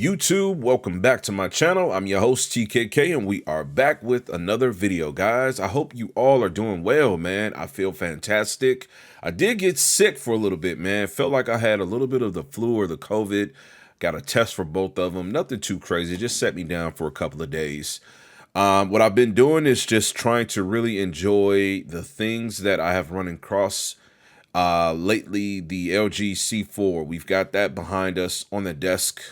YouTube? Welcome back to my channel. I'm your host TKK and we are back with another video, guys. I hope you all are doing well, man. I feel fantastic. I did get sick for a little bit, man. Felt like I had a little bit of the flu or the COVID. Got a test for both of them. Nothing too crazy. Just set me down for a couple of days. What I've been doing is just trying to really enjoy the things that I have run across lately. The LG C4, we've got that behind us on the desk.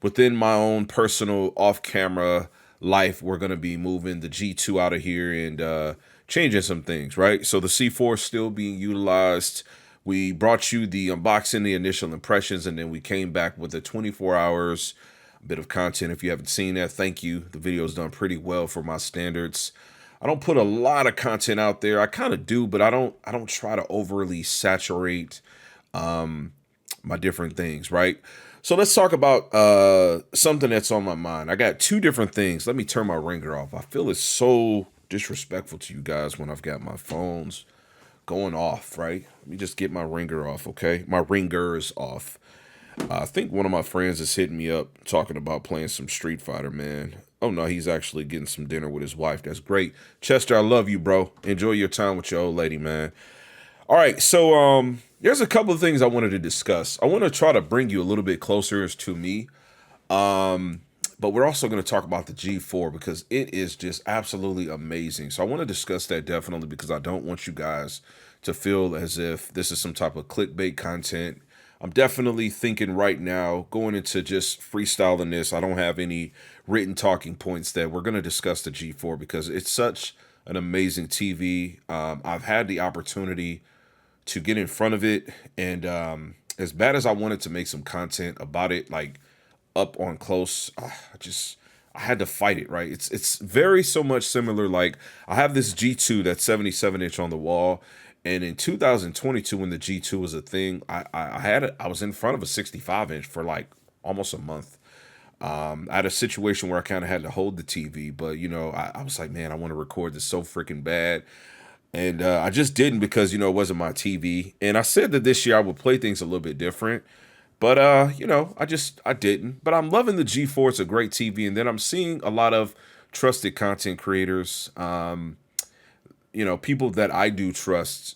Within my own personal off-camera life, we're going to be moving the G2 out of here and changing some things, right? So the C4 is still being utilized. We brought you the unboxing, the initial impressions, and then we came back with the 24 hours bit of content. If you haven't seen that, thank you. The video's done pretty well for my standards. I don't put a lot of content out there. I kind of do, but I don't try to overly saturate my different things, right? So let's talk about something that's on my mind. I got two different things. Let me turn my ringer off. I feel it's so disrespectful to you guys when I've got my phones going off, right? Let me just get my ringer off, okay? My ringers off. I think one of my friends is hitting me up talking about playing some Street Fighter, man. Oh, no, he's actually getting some dinner with his wife. That's great. Chester, I love you, bro. Enjoy your time with your old lady, man. All right, so there's a couple of things I wanted to discuss. I want to try to bring you a little bit closer to me. But we're also going to talk about the G4 because it is just absolutely amazing. So I want to discuss that definitely because I don't want you guys to feel as if this is some type of clickbait content. I'm definitely thinking right now, going into just freestyling this, I don't have any written talking points that we're going to discuss the G4 because it's such an amazing TV. I've had the opportunity to get in front of it, and as bad as I wanted to make some content about it, like up on close, I had to fight it, right? It's very so much similar. Like I have this G2 that's 77-inch on the wall. And in 2022, when the G2 was a thing, I was in front of a 65-inch for like almost a month. I had a situation where I kind of had to hold the TV, but you know, I was like, man, I want to record this so freaking bad. And I just didn't because, you know, it wasn't my TV. And I said that this year I would play things a little bit different. But, you know, I didn't. But I'm loving the G4. It's a great TV. And then I'm seeing a lot of trusted content creators, you know, people that I do trust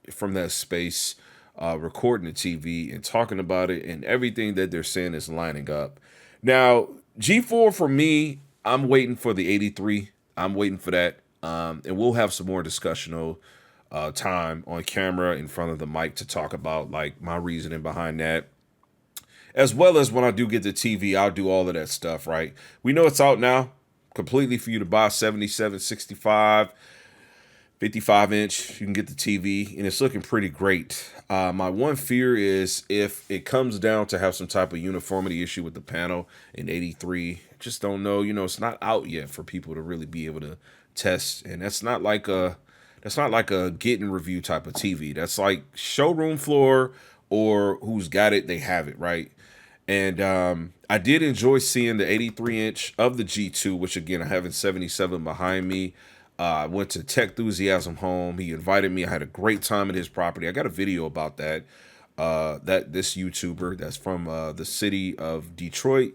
from that space, recording the TV and talking about it, and everything that they're saying is lining up. Now, G4 for me, I'm waiting for the 83. I'm waiting for that. And we'll have some more discussional time on camera in front of the mic to talk about like my reasoning behind that. As well as when I do get the TV, I'll do all of that stuff, right? We know it's out now completely for you to buy 77, 65, 55-inch. You can get the TV, and it's looking pretty great. My one fear is if it comes down to have some type of uniformity issue with the panel in 83, just don't know. You know, it's not out yet for people to really be able to test, and that's not like a get and review type of TV. That's like showroom floor or who's got it, they have it, right? And I did enjoy seeing the 83-inch of the G2, which again, I have in 77 behind me. I went to Tech Enthusiasm Home. He invited me. I had a great time at his property. I got a video about that. This YouTuber that's from the city of Detroit,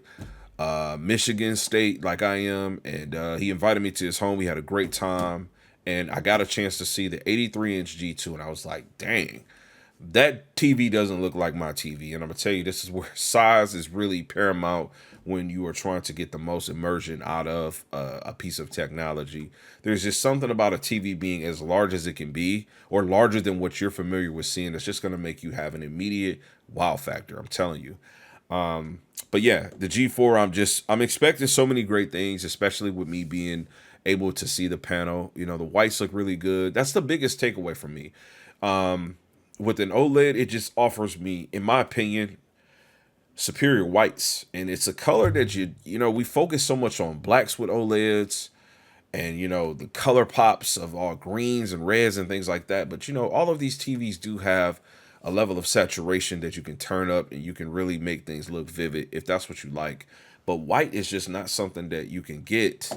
Michigan State, like I am, and he invited me to his home. We had a great time, and I got a chance to see the 83-inch G2, and I was like, dang. That TV doesn't look like my TV. And I'm going to tell you, this is where size is really paramount when you are trying to get the most immersion out of a piece of technology. There's just something about a TV being as large as it can be or larger than what you're familiar with seeing. It's just going to make you have an immediate wow factor. I'm telling you. But yeah, the G4, I'm expecting so many great things, especially with me being able to see the panel. You know, the whites look really good. That's the biggest takeaway for me. With an OLED, it just offers me, in my opinion, superior whites. And it's a color that you know, we focus so much on blacks with OLEDs and, you know, the color pops of all greens and reds and things like that. But, you know, all of these TVs do have a level of saturation that you can turn up and you can really make things look vivid if that's what you like. But white is just not something that you can get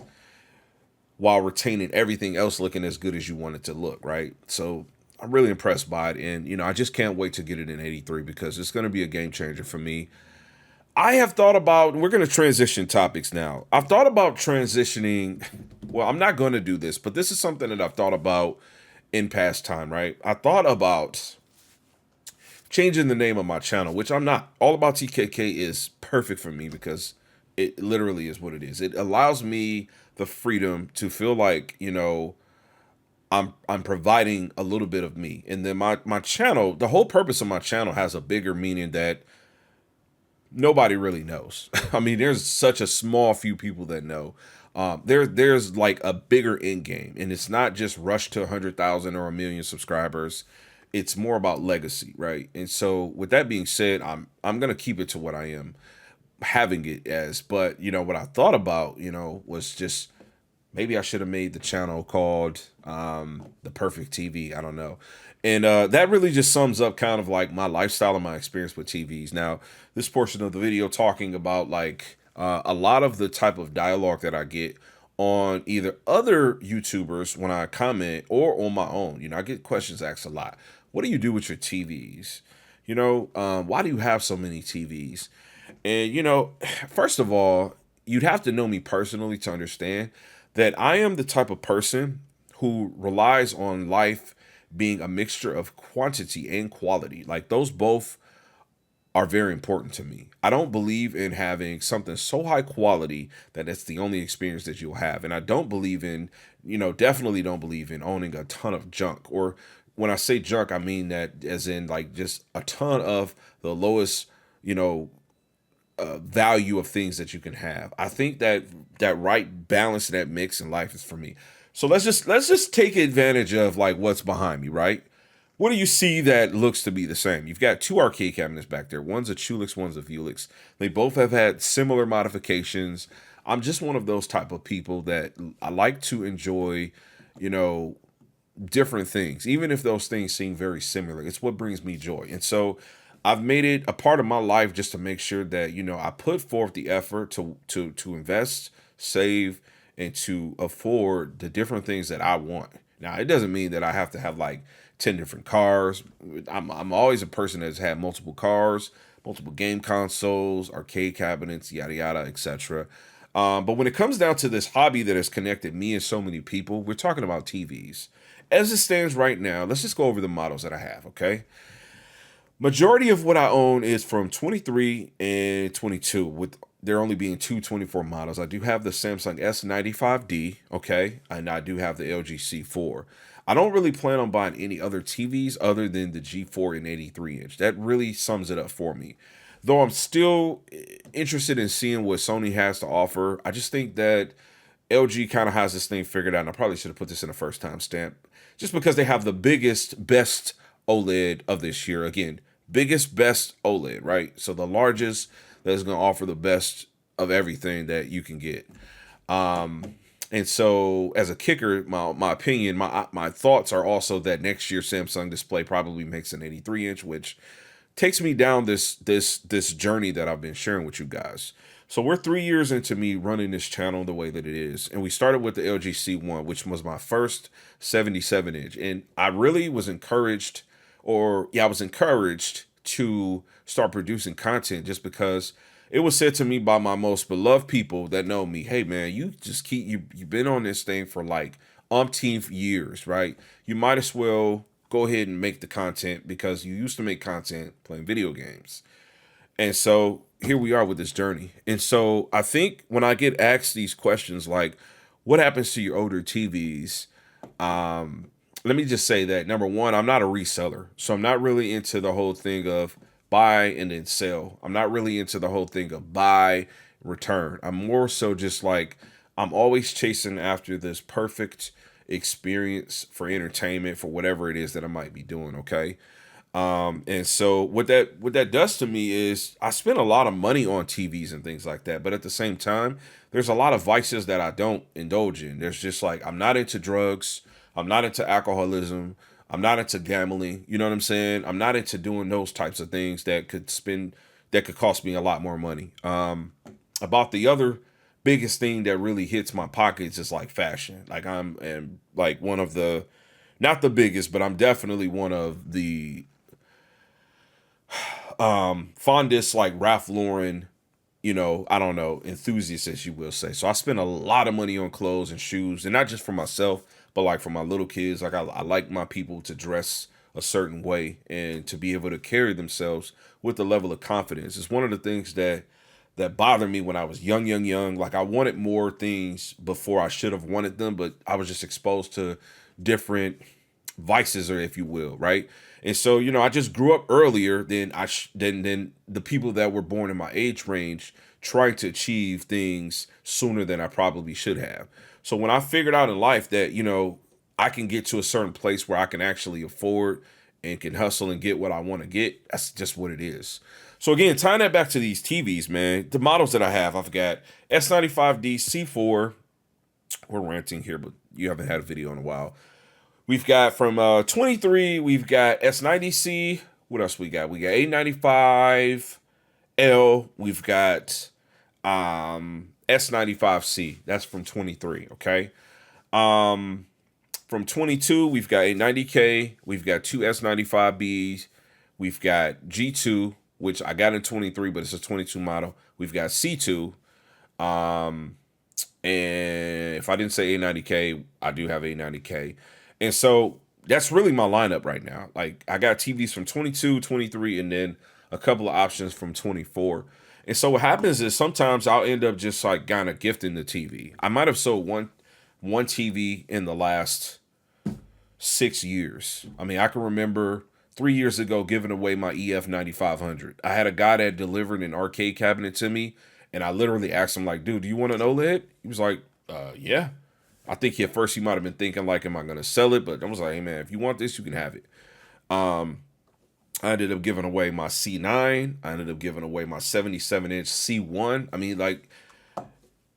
while retaining everything else looking as good as you want it to look, right? So I'm really impressed by it, and you know, I just can't wait to get it in 83 because it's going to be a game changer for me. I have thought about, we're going to transition topics now. I've thought about transitioning. Well, I'm not going to do this, but this is something that I've thought about in past time, right? I thought about changing the name of my channel, which I'm not. All About TKK is perfect for me because it literally is what it is. It allows me the freedom to feel like, I'm providing a little bit of me. And then my channel, the whole purpose of my channel has a bigger meaning that nobody really knows. I mean, there's such a small few people that know. There's like a bigger end game, and it's not just rush to 100,000 or 1 million subscribers. It's more about legacy, right? And so, with that being said, I'm gonna keep it to what I am having it as. But what I thought about, was just maybe I should have made the channel called The Perfect TV. I don't know. And that really just sums up kind of like my lifestyle and my experience with TVs. Now, this portion of the video talking about like a lot of the type of dialogue that I get on either other YouTubers when I comment or on my own. I get questions asked a lot. What do you do with your TVs? Why do you have so many TVs? And, first of all, you'd have to know me personally to understand that I am the type of person who relies on life being a mixture of quantity and quality. Like those both are very important to me. I don't believe in having something so high quality that it's the only experience that you'll have. And I don't believe in, definitely don't believe in owning a ton of junk. Or when I say junk, I mean that as in like just a ton of the lowest, value of things that you can have. I think that that right balance, that mix in life is for me. So let's just take advantage of like what's behind me, right? What do you see that looks to be the same? You've got two arcade cabinets back there. One's a Chulix, one's a Vulix. They both have had similar modifications. I'm just one of those type of people that I like to enjoy, you know, different things, even if those things seem very similar. It's what brings me joy. And so I've made it a part of my life just to make sure that, I put forth the effort to invest, save, and to afford the different things that I want. Now, it doesn't mean that I have to have like 10 different cars. I'm always a person that's had multiple cars, multiple game consoles, arcade cabinets, yada yada, etc. But when it comes down to this hobby that has connected me and so many people, we're talking about TVs. As it stands right now, let's just go over the models that I have, okay? Majority of what I own is from 23 and 22, with there only being two 24 models. I do have the Samsung S95D, okay, and I do have the LG C4. I don't really plan on buying any other TVs other than the G4 and 83 inch. That really sums it up for me. Though I'm still interested in seeing what Sony has to offer, I just think that LG kind of has this thing figured out, and I probably should have put this in a first time stamp, just because they have the biggest, best OLED of this year. Again, biggest, best OLED, right? So the largest that is going to offer the best of everything that you can get. And so as a kicker, my opinion, my thoughts are also that next year Samsung display probably makes an 83 inch, which takes me down this journey that I've been sharing with you guys. So we're 3 years into me running this channel the way that it is. And we started with the LG C1, which was my first 77 inch. And I really was encouraged, I was encouraged to start producing content just because it was said to me by my most beloved people that know me, hey man, you've been on this thing for like umpteenth years, right? You might as well go ahead and make the content because you used to make content playing video games. And so here we are with this journey. And so I think when I get asked these questions like, what happens to your older TVs? Let me just say that, number one, I'm not a reseller. So I'm not really into the whole thing of buy and then sell. I'm not really into the whole thing of buy, return. I'm more so just like, I'm always chasing after this perfect experience for entertainment for whatever it is that I might be doing, okay? And so what that does to me is I spend a lot of money on TVs and things like that. But at the same time, there's a lot of vices that I don't indulge in. There's just like, I'm not into drugs. I'm not into alcoholism. I'm not into gambling. You know what I'm saying? I'm not into doing those types of things that could cost me a lot more money. About the other biggest thing that really hits my pockets is like fashion. Like am like one of the, not the biggest, but I'm definitely one of the fondest like Ralph Lauren I don't know, enthusiast, as you will say. So I spend a lot of money on clothes and shoes, and not just for myself, but like for my little kids. Like I like my people to dress a certain way and to be able to carry themselves with a level of confidence. It's one of the things that bothered me when I was young. Like I wanted more things before I should have wanted them, but I was just exposed to different vices, or if you will, right? And so, I just grew up earlier than than the people that were born in my age range, trying to achieve things sooner than I probably should have. So when I figured out in life that, I can get to a certain place where I can actually afford and can hustle and get what I want to get, that's just what it is. So again, tying that back to these TVs, man, the models that I have, I've got S95D C4. We're ranting here, but you haven't had a video in a while. We've got from 23, we've got S90C. What else we got? We got A95L. We've got S95C. That's from 23, okay? From 22, we've got A90K. We've got two S95Bs. We've got G2, which I got in 23, but it's a 22 model. We've got C2. And if I didn't say A90K, I do have A90K. And so that's really my lineup right now. Like I got TVs from 22, 23, and then a couple of options from 24. And so what happens is sometimes I'll end up just like kind of gifting the TV. I might have sold one TV in the last 6 years. I mean, I can remember 3 years ago giving away my EF 9500. I had a guy that delivered an arcade cabinet to me, and I literally asked him like, dude, do you want an OLED? He was like, yeah. I think at first he might have been thinking like, am I going to sell it? But I was like, hey man, if you want this, you can have it. I ended up giving away my C9. I ended up giving away my 77-inch C1. I mean, like,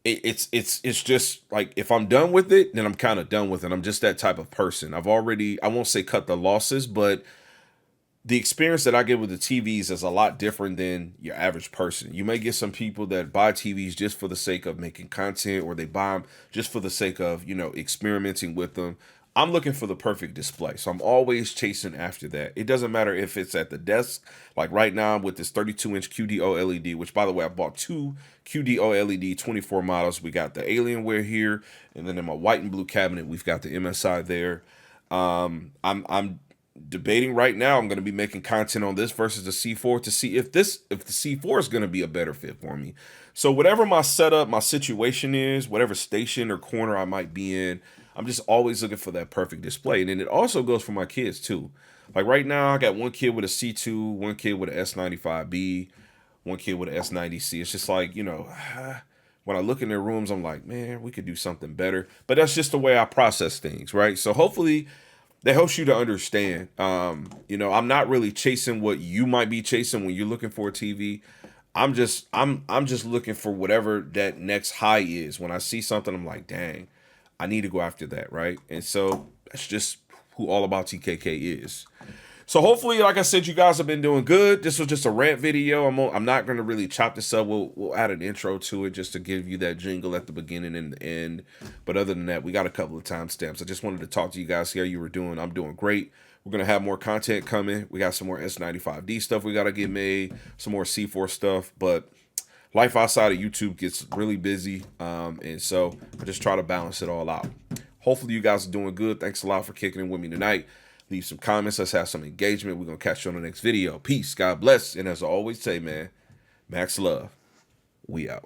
it's just like, if I'm done with it, then I'm kind of done with it. I'm just that type of person. I won't say cut the losses, but the experience that I get with the TVs is a lot different than your average person. You may get some people that buy TVs just for the sake of making content, or they buy them just for the sake of, experimenting with them. I'm looking for the perfect display. So I'm always chasing after that. It doesn't matter if it's at the desk. Like right now with this 32-inch QD OLED, which by the way, I bought two QD OLED 24 models. We got the Alienware here, and then in my white and blue cabinet, we've got the MSI there. I'm debating right now. I'm going to be making content on this versus the C4 to see if the C4 is going to be a better fit for me. So whatever my setup, my situation is, whatever station or corner I might be in, I'm just always looking for that perfect display. And then it also goes for my kids too. Like right now, I got one kid with a C2, one kid with an S95B, one kid with an S90C. It's just like, when I look in their rooms, I'm like, man, we could do something better. But that's just the way I process things, right? So hopefully that helps you to understand. I'm not really chasing what you might be chasing when you're looking for a TV. I'm just looking for whatever that next high is. When I see something, I'm like, dang, I need to go after that, right? And so that's just who All About TKK is. So hopefully, like I said, you guys have been doing good. This was just a rant video. I'm not going to really chop this up. We'll add an intro to it just to give you that jingle at the beginning and the end. But other than that, we got a couple of timestamps. I just wanted to talk to you guys, see how you were doing. I'm doing great. We're going to have more content coming. We got some more S95D stuff we got to get made, some more C4 stuff. But life outside of YouTube gets really busy. And so I just try to balance it all out. Hopefully, you guys are doing good. Thanks a lot for kicking in with me tonight. Leave some comments. Let's have some engagement. We're going to catch you on the next video. Peace. God bless. And as I always say, man, max love. We out.